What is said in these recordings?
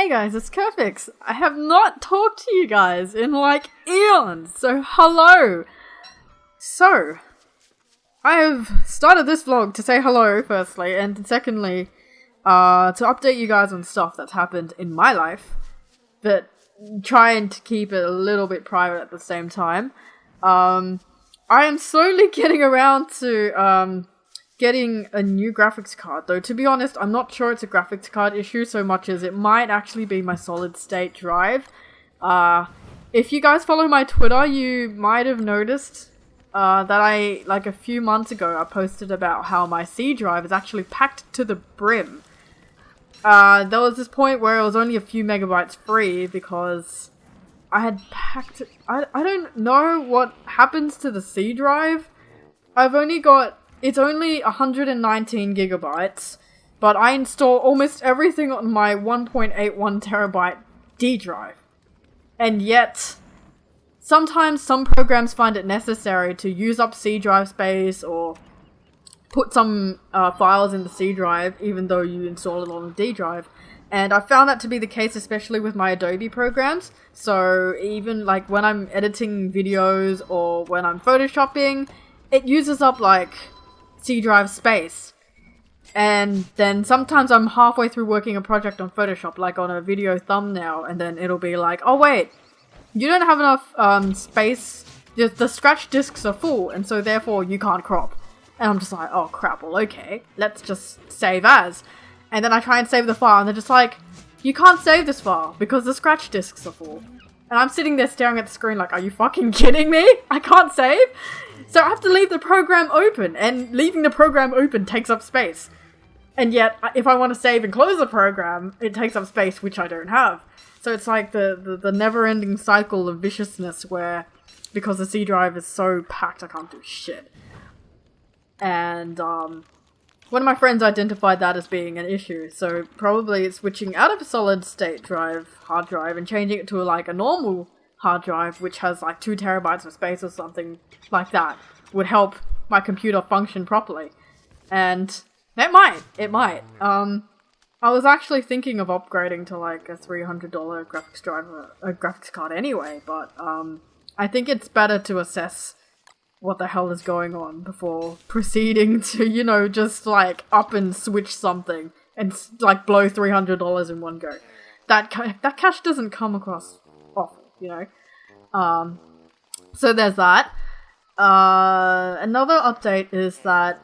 Hey guys, it's Kerfix. I have not talked to you guys in like eons, so hello! So, I have started this vlog to say hello, firstly, and secondly, to update you guys on stuff that's happened in my life, but trying to keep it a little bit private at the same time. I am slowly getting around to, getting a new graphics card, though to be honest, I'm not sure it's a graphics card issue so much as it might actually be my solid state drive. If you guys follow my Twitter, you might have noticed that like a few months ago, I posted about how my C drive is actually packed to the brim. There was this point where it was only a few megabytes free because I had packed it. I don't know what happens to the C drive. It's only 119 gigabytes, but I install almost everything on my 1.81 terabyte D drive. And yet, sometimes some programs find it necessary to use up C drive space or put some files in the C drive even though you install it on the D drive. And I found that to be the case especially with my Adobe programs. So even like when I'm editing videos or when I'm photoshopping, it uses up like C drive space. And then sometimes I'm halfway through working a project on Photoshop, like on a video thumbnail, and then it'll be like, oh wait, you don't have enough space, the scratch discs are full, and so therefore you can't crop. And I'm just like, oh crap, well okay, let's just save as. And then I try and save the file, and they're just like, you can't save this file because the scratch discs are full. And I'm sitting there staring at the screen like, are you fucking kidding me? I can't save? So I have to leave the program open, and leaving the program open takes up space. And yet, if I want to save and close the program, it takes up space, which I don't have. So it's like the never-ending cycle of viciousness where, because the C drive is so packed, I can't do shit. And, one of my friends identified that as being an issue, so probably switching out of a solid-state hard drive, and changing it to like a normal hard drive, which has like 2 terabytes of space or something like that, would help my computer function properly. And it might. I was actually thinking of upgrading to like a $300 graphics card anyway, but I think it's better to assess what the hell is going on before proceeding to, you know, just like up and switch something and like blow $300 in one go. That cash doesn't come across often, you know. So there's that. Another update is that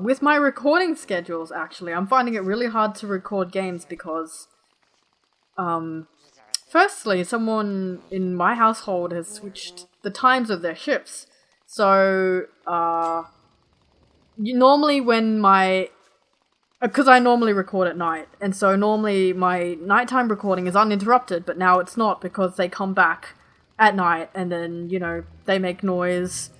with my recording schedules, actually, I'm finding it really hard to record games because, firstly, someone in my household has switched the times of their shifts. So, normally when because I normally record at night, and so normally my nighttime recording is uninterrupted, but now it's not because they come back at night and then, you know, they make noise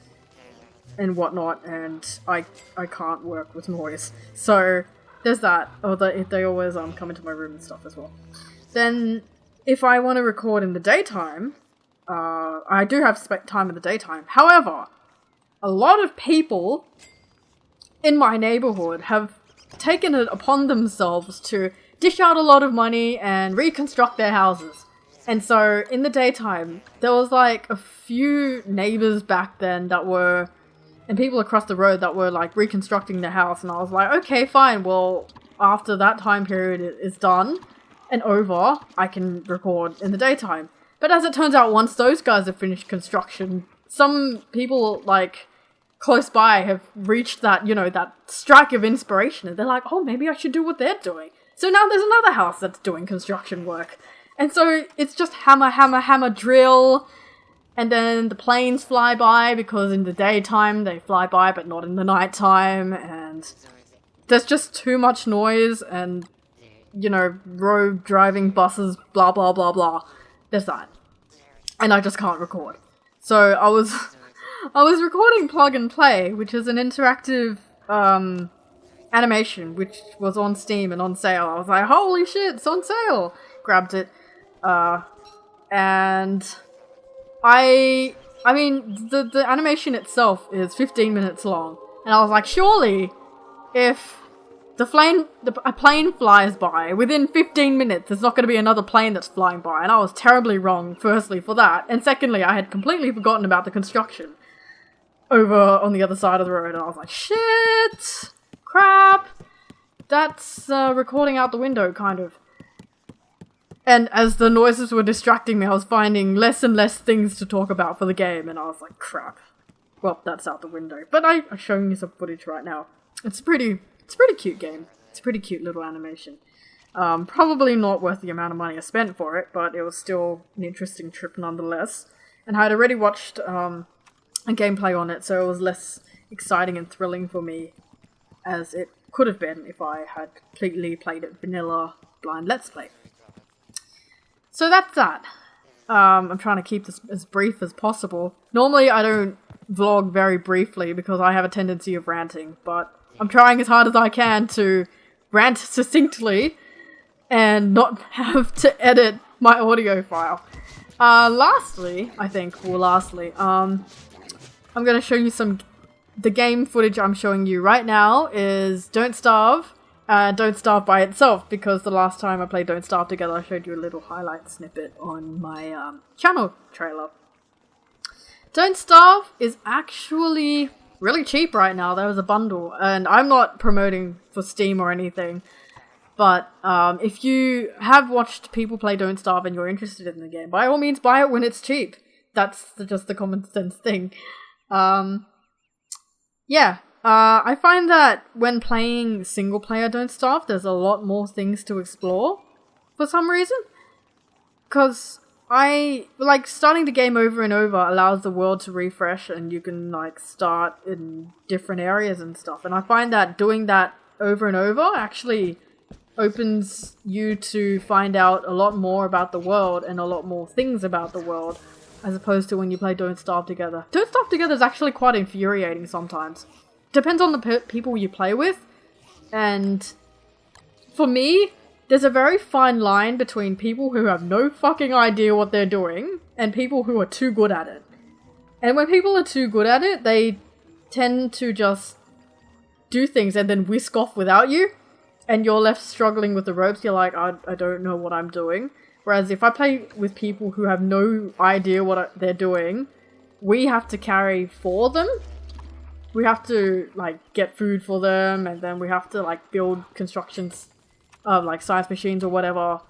and whatnot, and I can't work with noise. So there's that. Or they always come into my room and stuff as well. Then if I want to record in the daytime, I do have time in the daytime. However, a lot of people in my neighborhood have taken it upon themselves to dish out a lot of money and reconstruct their houses. And so in the daytime, there was like a few neighbors back then and people across the road that were like reconstructing their house, and I was like, okay, fine, well, after that time period is done and over, I can record in the daytime. But as it turns out, once those guys have finished construction, some people like close by have reached that, you know, that strike of inspiration, and they're like, oh, maybe I should do what they're doing. So now there's another house that's doing construction work. And so it's just hammer, hammer, hammer, drill. And then the planes fly by because in the daytime they fly by, but not in the nighttime. And there's just too much noise and, you know, road driving buses, blah, blah, blah, blah. There's that. And I just can't record. So I was recording Plug and Play, which is an interactive animation, which was on Steam and on sale. I was like, holy shit, it's on sale! Grabbed it. And I mean, the animation itself is 15 minutes long. And I was like, surely, if a plane flies by. Within 15 minutes, there's not going to be another plane that's flying by. And I was terribly wrong, firstly, for that. And secondly, I had completely forgotten about the construction over on the other side of the road. And I was like, shit! Crap! That's recording out the window, kind of. And as the noises were distracting me, I was finding less and less things to talk about for the game. And I was like, crap. Well, that's out the window. But I'm showing you some footage right now. It's a pretty cute game. It's a pretty cute little animation. Probably not worth the amount of money I spent for it, but it was still an interesting trip nonetheless. And I had already watched a gameplay on it, so it was less exciting and thrilling for me as it could have been if I had completely played it vanilla blind Let's Play. So that's that. I'm trying to keep this as brief as possible. Normally I don't vlog very briefly because I have a tendency of ranting, but I'm trying as hard as I can to rant succinctly and not have to edit my audio file. Lastly, I'm going to show you the game footage I'm showing you right now is Don't Starve. Don't Starve by itself, because the last time I played Don't Starve together, I showed you a little highlight snippet on my channel trailer. Don't Starve is actually really cheap right now. There was a bundle, and I'm not promoting for Steam or anything, but if you have watched people play Don't Starve and you're interested in the game, by all means buy it when it's cheap. That's just the common sense thing. I find that when playing single player Don't Starve, there's a lot more things to explore for some reason. Because starting the game over and over allows the world to refresh, and you can start in different areas and stuff. And I find that doing that over and over actually opens you to find out a lot more about the world and a lot more things about the world, as opposed to when you play Don't Starve together. Don't Starve together is actually quite infuriating sometimes. Depends on the people you play with, and for me, there's a very fine line between people who have no fucking idea what they're doing and people who are too good at it. And when people are too good at it, they tend to just do things and then whisk off without you, and you're left struggling with the ropes. You're like, I don't know what I'm doing. Whereas if I play with people who have no idea what they're doing, we have to carry for them. We have to, get food for them, and then we have to, build constructions of, science machines or whatever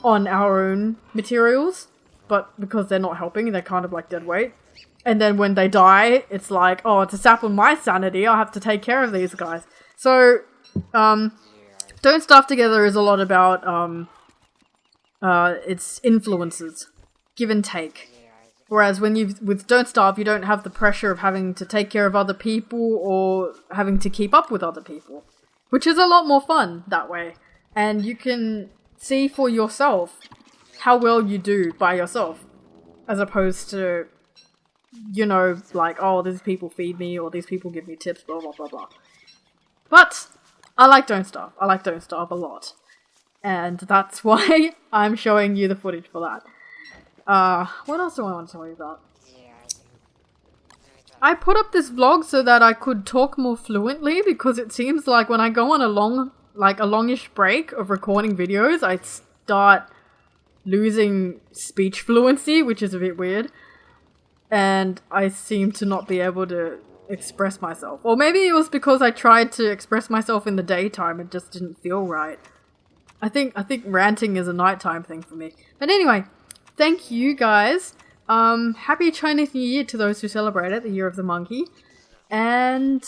on our own materials. But because they're not helping, they're kind of, dead weight. And then when they die, it's like, oh, to sap on my sanity, I have to take care of these guys. So, Don't Starve Together is a lot about, its influences. Give and take. Whereas with Don't Starve, you don't have the pressure of having to take care of other people or having to keep up with other people. Which is a lot more fun that way. And you can see for yourself how well you do by yourself. As opposed to, oh, these people feed me or these people give me tips, blah, blah, blah, blah. But I like Don't Starve. I like Don't Starve a lot. And that's why I'm showing you the footage for that. What else do I want to tell you about? I put up this vlog so that I could talk more fluently, because it seems like when I go on a longish break of recording videos, I start losing speech fluency, which is a bit weird. And I seem to not be able to express myself. Or maybe it was because I tried to express myself in the daytime and just didn't feel right. I think ranting is a nighttime thing for me. But anyway, thank you guys. Happy Chinese New Year to those who celebrate it, the Year of the Monkey. And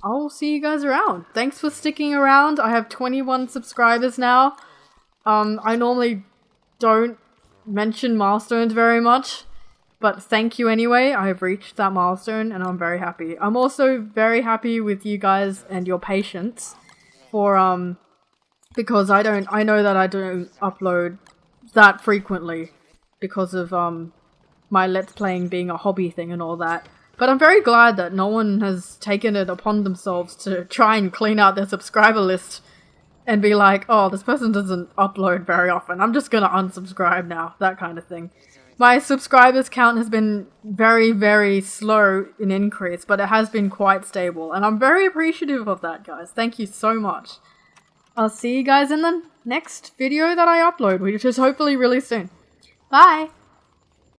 I'll see you guys around. Thanks for sticking around. I have 21 subscribers now. I normally don't mention milestones very much, but thank you anyway. I have reached that milestone and I'm very happy. I'm also very happy with you guys and your patience for, because I know that I don't upload that frequently because of, my Let's Playing being a hobby thing and all that. But I'm very glad that no one has taken it upon themselves to try and clean out their subscriber list and be like, oh, this person doesn't upload very often, I'm just gonna unsubscribe now, that kind of thing. My subscribers count has been very, very slow in increase, but it has been quite stable, and I'm very appreciative of that, guys. Thank you so much. I'll see you guys in the next video that I upload, which is hopefully really soon. Bye!